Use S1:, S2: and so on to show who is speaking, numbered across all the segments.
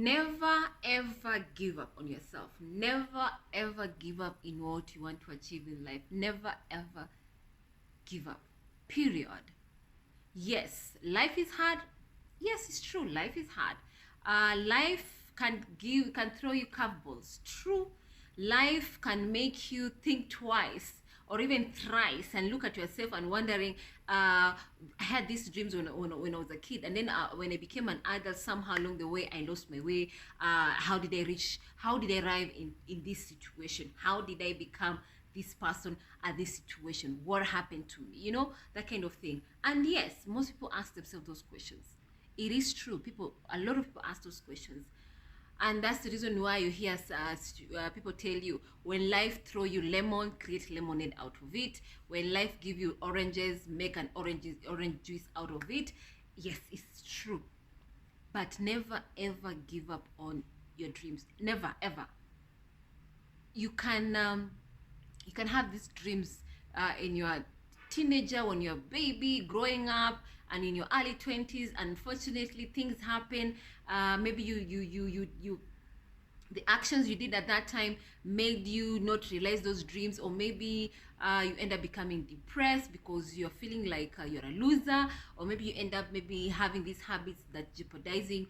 S1: Never ever give up on yourself. Never ever give up in what you want to achieve in life. Never ever give up. Period. Yes, life is hard. Yes, it's true. Life is hard. Life can throw you curveballs. True. Life can make you think twice or even thrice and look at yourself and wondering, I had these dreams when I was a kid, and then when I became an adult, somehow along the way I lost my way. How did I arrive in this situation? How did I become this person at this situation? What happened to me? That kind of thing. And yes, most people ask themselves those questions. It is true. A lot of people ask those questions, and that's the reason why you hear people tell you, when life throw you lemon, create lemonade out of it. When life give you oranges, make an orange juice out of it. Yes, it's true. But never ever give up on your dreams. Never ever. You can have these dreams in your teenager, when you're a baby, growing up, and in your early 20s. Unfortunately, things happen. Maybe you the actions you did at that time made you not realize those dreams, or maybe you end up becoming depressed because you're feeling like you're a loser, or maybe you end up maybe having these habits that jeopardizing,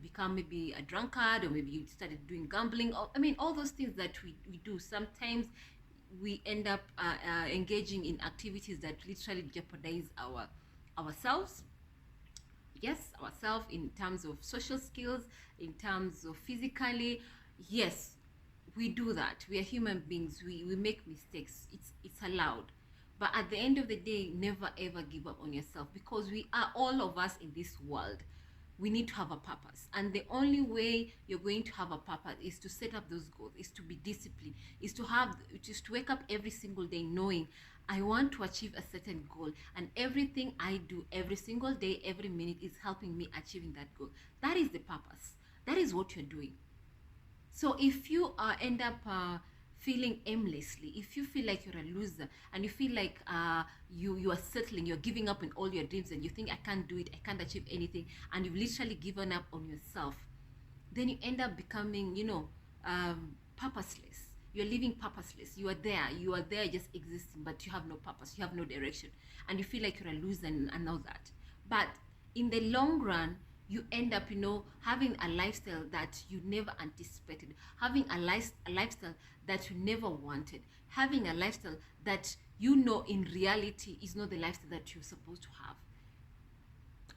S1: become maybe a drunkard, or maybe you started doing gambling, or all those things that we do. Sometimes we end up engaging in activities that literally jeopardize ourselves. Yes, ourselves, in terms of social skills, in terms of physically. Yes, we do that. We are human beings. We make mistakes. It's allowed. But at the end of the day, never ever give up on yourself, because we are, all of us in this world, we need to have a purpose. And the only way you're going to have a purpose is to set up those goals, is to be disciplined, is to wake up every single day knowing, I want to achieve a certain goal, and everything I do every single day, every minute, is helping me achieving that goal. That is the purpose. That is what you're doing. So if you end up feeling aimlessly, if you feel like you're a loser, and you feel like you are settling, you're giving up on all your dreams, and you think, I can't do it, I can't achieve anything, and you've literally given up on yourself, then you end up becoming, purposeless. You're living purposeless. You are there just existing, but you have no purpose, you have no direction, and you feel like you're a loser and all that. But in the long run, you end up, having a lifestyle that you never anticipated, having a lifestyle that you never wanted, having a lifestyle that in reality is not the lifestyle that you're supposed to have.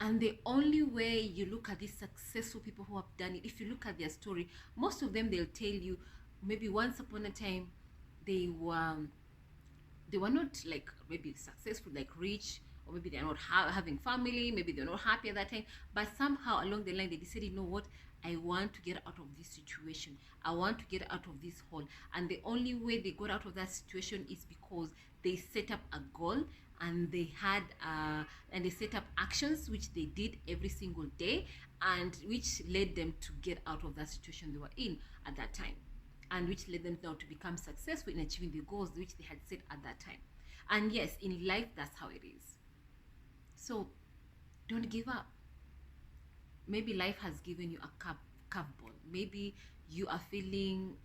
S1: And the only way you look at these successful people who have done it, if you look at their story, most of them, they'll tell you, maybe once upon a time they were not like maybe successful, like rich, or maybe they're not having family, maybe they're not happy at that time, but somehow along the line they decided, you know what, I want to get out of this situation, I want to get out of this hole. And the only way they got out of that situation is because they set up a goal, and they set up actions which they did every single day, and which led them to get out of that situation they were in at that time, and which led them now to become successful in achieving the goals which they had set at that time. And yes, in life, that's how it is. So don't give up. Maybe life has given you a curveball. Maybe you are feeling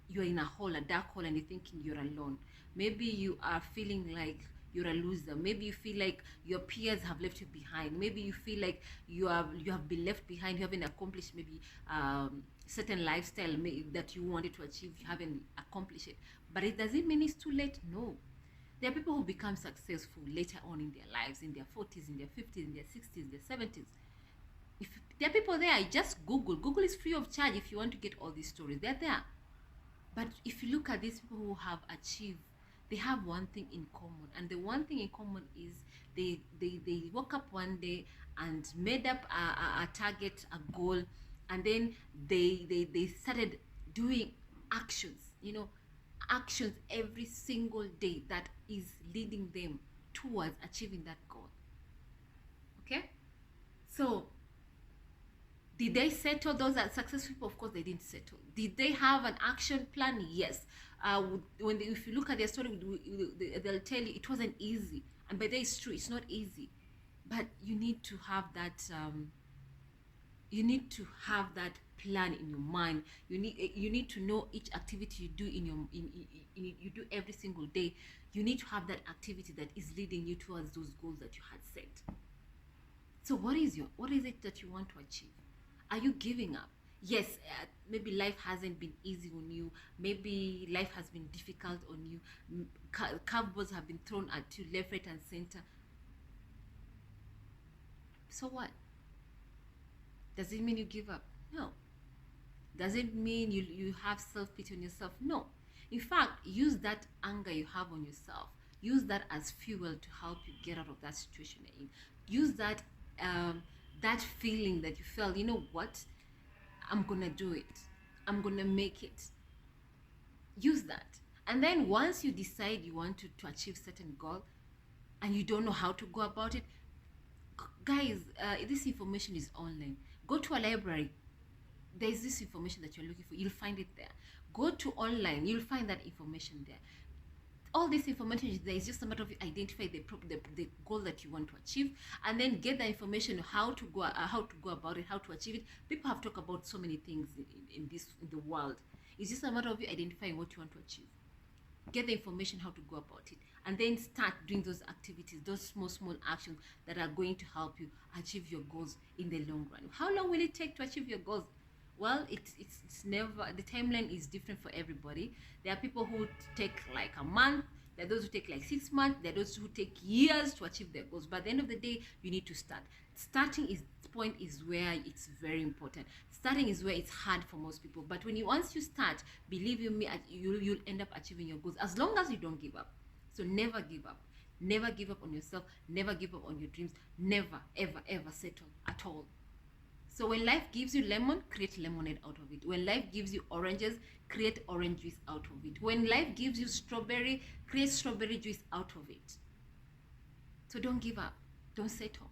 S1: you're in a dark hole, and you're thinking you're alone. Maybe you are feeling like you're a loser. Maybe you feel like your peers have left you behind. Maybe you feel like you have been left behind. You haven't accomplished maybe certain lifestyle that you wanted to achieve. You haven't accomplished it. But it doesn't mean it's too late. No. There are people who become successful later on in their lives, in their 40s, in their 50s, in their 60s, their 70s. If there are people there, just Google. Google is free of charge if you want to get all these stories. They're there. But if you look at these people who have achieved, they have one thing in common. And the one thing in common is they woke up one day and made up a target, a goal, and then they started doing actions, actions every single day that is leading them towards achieving that goal. Okay? So did they settle? Those are successful people? Of course they didn't settle. Did they have an action plan? Yes. If you look at their story, they'll tell you it wasn't easy. And by that, it's true, it's not easy. But you need to have that You need to have that plan in your mind. You need to know each activity you do you do every single day. You need to have that activity that is leading you towards those goals that you had set. So what is it that you want to achieve? Are you giving up? Yes, maybe life hasn't been easy on you. Maybe life has been difficult on you. Curveballs have been thrown at you left, right, and center. So what? Does it mean you give up? No. Does it mean you have self-pity on yourself? No. In fact, use that anger you have on yourself. Use that as fuel to help you get out of that situation you're in. Use that feeling that you felt, you know what? I'm gonna do it. I'm gonna make it. Use that. And then once you decide you want to achieve certain goal and you don't know how to go about it, guys, this information is online. Go to a library. There's this information that you're looking for. You'll find it there. Go to online. You'll find that information there. All this information is there. It's just a matter of you identify the goal that you want to achieve, and then get the information how to go about it, how to achieve it. People have talked about so many things in the world. It's just a matter of you identifying what you want to achieve. Get the information how to go about it, and then start doing those activities, those small actions that are going to help you achieve your goals in the long run. How long will it take to achieve your goals? Well, it's never, the timeline is different for everybody. There are people who take like a month. There are those who take like 6 months. There are those who take years to achieve their goals. But at the end of the day, you need to start. Starting point is where it's very important. Starting is where it's hard for most people. But once you start, believe you me, you'll end up achieving your goals as long as you don't give up. So never give up. Never give up on yourself. Never give up on your dreams. Never, ever, ever settle at all. So when life gives you lemon, create lemonade out of it. When life gives you oranges, create orange juice out of it. When life gives you strawberry, create strawberry juice out of it. So don't give up. Don't settle.